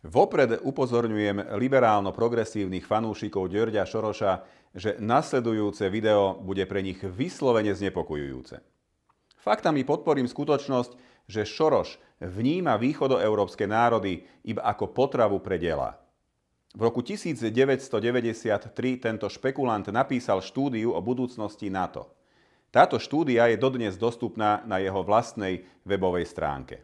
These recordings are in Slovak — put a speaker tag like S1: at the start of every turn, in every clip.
S1: Vopred upozorňujem liberálno-progresívnych fanúšikov Georgea Sorosa, že nasledujúce video bude pre nich vyslovene znepokojujúce. Faktami podporím skutočnosť, že Soros vníma východoeurópske národy iba ako potravu pre delá. V roku 1993 tento špekulant napísal štúdiu o budúcnosti NATO. Táto štúdia je dodnes dostupná na jeho vlastnej webovej stránke.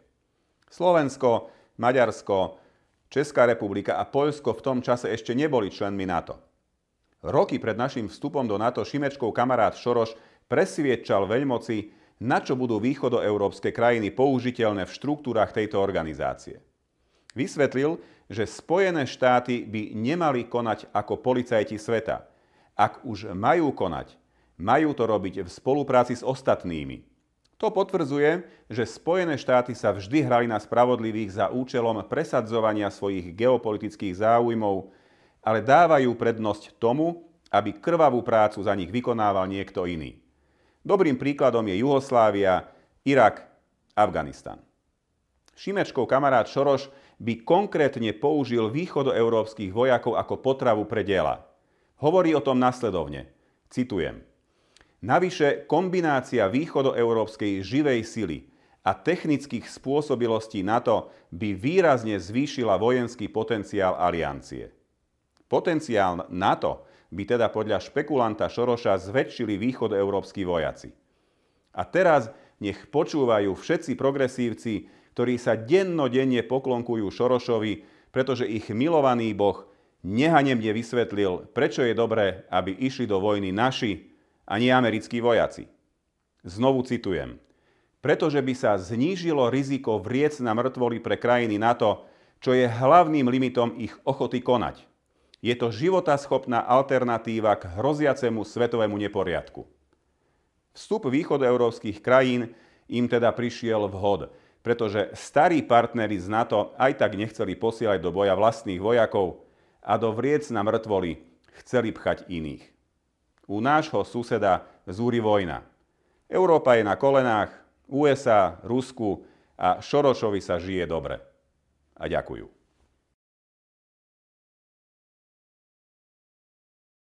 S1: Slovensko, Maďarsko, Česká republika a Poľsko v tom čase ešte neboli členmi NATO. Roky pred našim vstupom do NATO Šimečkov kamarát Soros presviedčal veľmoci, na čo budú východoeurópske krajiny použiteľné v štruktúrach tejto organizácie. Vysvetlil, že Spojené štáty by nemali konať ako policajti sveta. Ak už majú konať, majú to robiť v spolupráci s ostatnými. To potvrdzuje, že Spojené štáty sa vždy hrali na spravodlivých za účelom presadzovania svojich geopolitických záujmov, ale dávajú prednosť tomu, aby krvavú prácu za nich vykonával niekto iný. Dobrým príkladom je Juhoslávia, Irak, Afganistan. Šimečkov kamarát Soros by konkrétne použil východoeurópskych vojakov ako potravu pre dela. Hovorí o tom nasledovne, citujem: Navyše kombinácia východoeurópskej živej sily a technických spôsobilostí NATO by výrazne zvýšila vojenský potenciál aliancie. Potenciál NATO by teda podľa špekulanta Sorosa zväčšili východoeurópski vojaci. A teraz nech počúvajú všetci progresívci, ktorí sa dennodenne poklonkujú Sorosovi, pretože ich milovaný Boh nehanebne vysvetlil, prečo je dobré, aby išli do vojny naši a nie americkí vojaci. Znovu citujem. Pretože by sa znížilo riziko vriec na mŕtvoli pre krajiny NATO, čo je hlavným limitom ich ochoty konať. Je to životaschopná alternatíva k hroziacemu svetovému neporiadku. Vstup východoeurópskych krajín im teda prišiel vhod, pretože starí partneri z NATO aj tak nechceli posielať do boja vlastných vojakov a do vriec na mŕtvoli chceli pchať iných. U nášho suseda zúri vojna. Európa je na kolenách, USA, Rusku a Sorosovi sa žije dobre. A ďakujú.